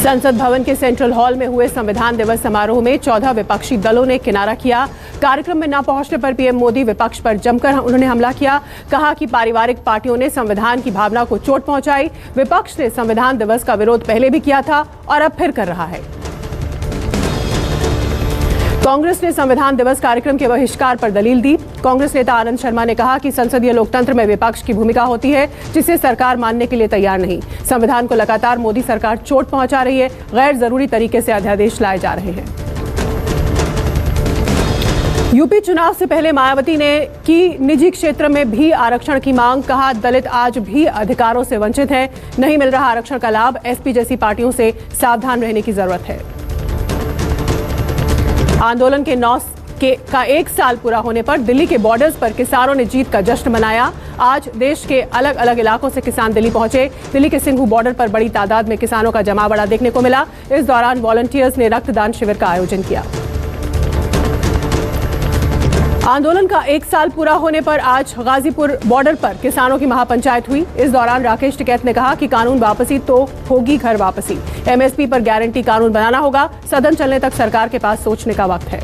संसद भवन के सेंट्रल हॉल में हुए संविधान दिवस समारोह में 14 विपक्षी दलों ने किनारा किया। कार्यक्रम में न पहुंचने पर पीएम मोदी विपक्ष पर जमकर उन्होंने हमला किया। कहा कि पारिवारिक पार्टियों ने संविधान की भावना को चोट पहुंचाई। विपक्ष ने संविधान दिवस का विरोध पहले भी किया था और अब फिर कर रहा है। कांग्रेस ने संविधान दिवस कार्यक्रम के बहिष्कार पर दलील दी। कांग्रेस नेता आनंद शर्मा ने कहा कि संसदीय लोकतंत्र में विपक्ष की भूमिका होती है जिसे सरकार मानने के लिए तैयार नहीं। संविधान को लगातार मोदी सरकार चोट पहुंचा रही है। गैर जरूरी तरीके से अध्यादेश लाए जा रहे हैं। यूपी चुनाव से पहले मायावती ने की निजी क्षेत्र में भी आरक्षण की मांग। कहा दलित आज भी अधिकारों से वंचित हैं। नहीं मिल रहा आरक्षण का लाभ। एसपी जैसी पार्टियों से सावधान रहने की जरूरत है। आंदोलन के 9 का 1 साल पूरा होने पर दिल्ली के बॉर्डर्स पर किसानों ने जीत का जश्न मनाया। आज देश के अलग अलग इलाकों से किसान दिल्ली पहुंचे। दिल्ली के सिंघू बॉर्डर पर बड़ी तादाद में किसानों का जमावड़ा देखने को मिला। इस दौरान वॉलंटियर्स ने रक्तदान शिविर का आयोजन किया। आंदोलन का 1 साल पूरा होने पर आज गाजीपुर बॉर्डर पर किसानों की महापंचायत हुई। इस दौरान राकेश टिकैत ने कहा कि कानून वापसी तो होगी घर वापसी। एमएसपी पर गारंटी कानून बनाना होगा। सदन चलने तक सरकार के पास सोचने का वक्त है।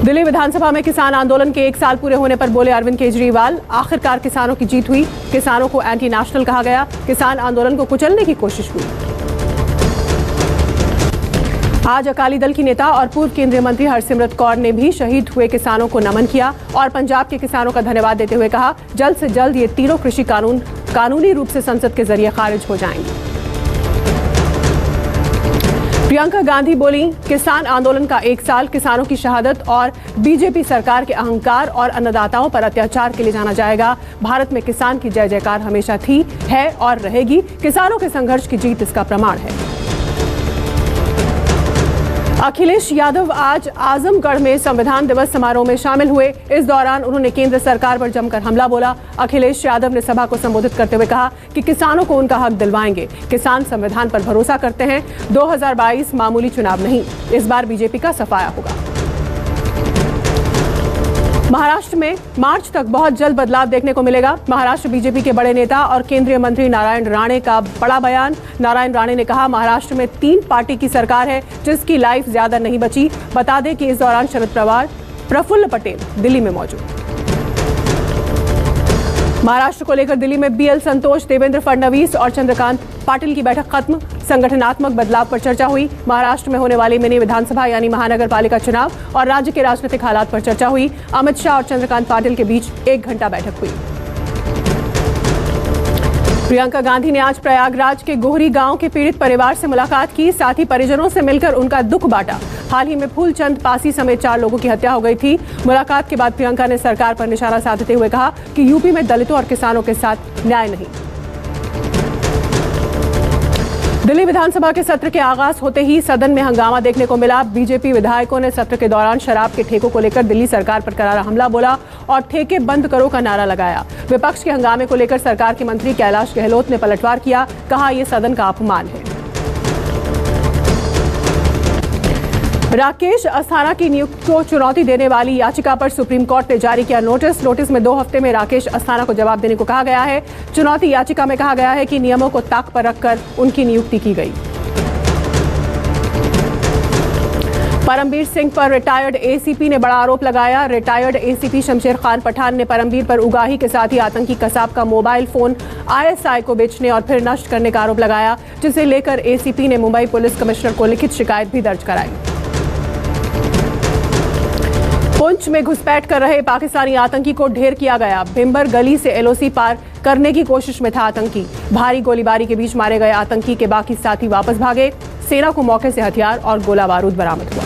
दिल्ली विधानसभा में किसान आंदोलन के 1 साल पूरे होने पर बोले अरविंद केजरीवाल, आखिरकार किसानों की जीत हुई। किसानों को एंटी नेशनल कहा गया। किसान आंदोलन को कुचलने की कोशिश हुई। आज अकाली दल की नेता और पूर्व केंद्रीय मंत्री हरसिमरत कौर ने भी शहीद हुए किसानों को नमन किया और पंजाब के किसानों का धन्यवाद देते हुए कहा जल्द से जल्द ये तीनों कृषि कानून कानूनी रूप से संसद के जरिए खारिज हो जाएंगे। प्रियंका गांधी बोली किसान आंदोलन का 1 साल किसानों की शहादत और बीजेपी सरकार के अहंकार और अन्नदाताओं पर अत्याचार के लिए जाना जाएगा। भारत में किसान की जय जयकार हमेशा थी, है और रहेगी। किसानों के संघर्ष की जीत इसका प्रमाण है। अखिलेश यादव आज आजमगढ़ में संविधान दिवस समारोह में शामिल हुए। इस दौरान उन्होंने केंद्र सरकार पर जमकर हमला बोला। अखिलेश यादव ने सभा को संबोधित करते हुए कहा कि किसानों को उनका हक दिलवाएंगे। किसान संविधान पर भरोसा करते हैं। 2022 मामूली चुनाव नहीं, इस बार बीजेपी का सफाया होगा। महाराष्ट्र में मार्च तक बहुत जल्द बदलाव देखने को मिलेगा। महाराष्ट्र बीजेपी के बड़े नेता और केंद्रीय मंत्री नारायण राणे का बड़ा बयान। नारायण राणे ने कहा महाराष्ट्र में 3 पार्टी की सरकार है जिसकी लाइफ ज्यादा नहीं बची। बता दें कि इस दौरान शरद पवार, प्रफुल्ल पटेल दिल्ली में मौजूद। महाराष्ट्र को लेकर दिल्ली में बीएल संतोष, देवेंद्र फडणवीस और चंद्रकांत पाटिल की बैठक खत्म। संगठनात्मक बदलाव पर चर्चा हुई। महाराष्ट्र में होने वाली मिनी विधानसभा यानी महानगर पालिका चुनाव और राज्य के राजनीतिक हालात पर चर्चा हुई। अमित शाह और चंद्रकांत पाटिल के बीच 1 घंटा बैठक हुई। प्रियंका गांधी ने आज प्रयागराज के गोहरी गांव के पीड़ित परिवार से मुलाकात की। साथ ही परिजनों से मिलकर उनका दुख बांटा। हाल ही में फूलचंद पासी समेत 4 लोगों की हत्या हो गई थी। मुलाकात के बाद प्रियंका ने सरकार पर निशाना साधते हुए कहा कि यूपी में दलितों और किसानों के साथ न्याय नहीं। दिल्ली विधानसभा के सत्र के आगाज होते ही सदन में हंगामा देखने को मिला। बीजेपी विधायकों ने सत्र के दौरान शराब के ठेकों को लेकर दिल्ली सरकार पर करारा हमला बोला और ठेके बंद करो का नारा लगाया। विपक्ष के हंगामे को लेकर सरकार के मंत्री कैलाश गहलोत ने पलटवार किया। कहा यह सदन का अपमान है। राकेश अस्थाना की नियुक्ति को चुनौती देने वाली याचिका पर सुप्रीम कोर्ट ने जारी किया नोटिस में 2 हफ्ते में राकेश अस्थाना को जवाब देने को कहा गया है। चुनौती याचिका में कहा गया है कि नियमों को ताक पर रखकर उनकी नियुक्ति की गई। परमबीर सिंह पर रिटायर्ड एसीपी ने बड़ा आरोप लगाया। रिटायर्ड एसीपी शमशेर खान पठान ने परमबीर पर उगाही के साथ ही आतंकी कसाब का मोबाइल फोन आईएसआई को बेचने और फिर नष्ट करने का आरोप लगाया, जिसे लेकर एसीपी ने मुंबई पुलिस कमिश्नर को लिखित शिकायत भी दर्ज कराई। पुंछ में घुसपैठ कर रहे पाकिस्तानी आतंकी को ढेर किया गया। भिम्बर गली से एलओसी पार करने की कोशिश में था आतंकी। भारी गोलीबारी के बीच मारे गए आतंकी के बाकी साथी वापस भागे। सेना को मौके से हथियार और गोला बारूद बरामद हुआ।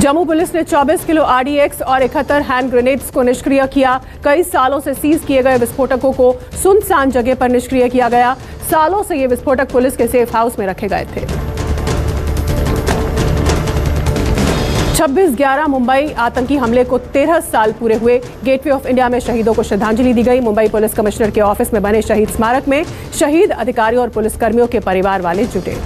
जम्मू पुलिस ने 24 किलो आरडीएक्स और 71 हैंड ग्रेनेड्स को निष्क्रिय किया। कई सालों से सीज किए गए विस्फोटकों को सुनसान जगह पर निष्क्रिय किया गया। सालों से ये विस्फोटक पुलिस के सेफ हाउस में रखे गए थे। 26/11 मुंबई आतंकी हमले को 13 साल पूरे हुए। गेटवे ऑफ इंडिया में शहीदों को श्रद्धांजलि दी गई। मुंबई पुलिस कमिश्नर के ऑफिस में बने शहीद स्मारक में शहीद अधिकारियों और पुलिसकर्मियों के परिवार वाले जुटे।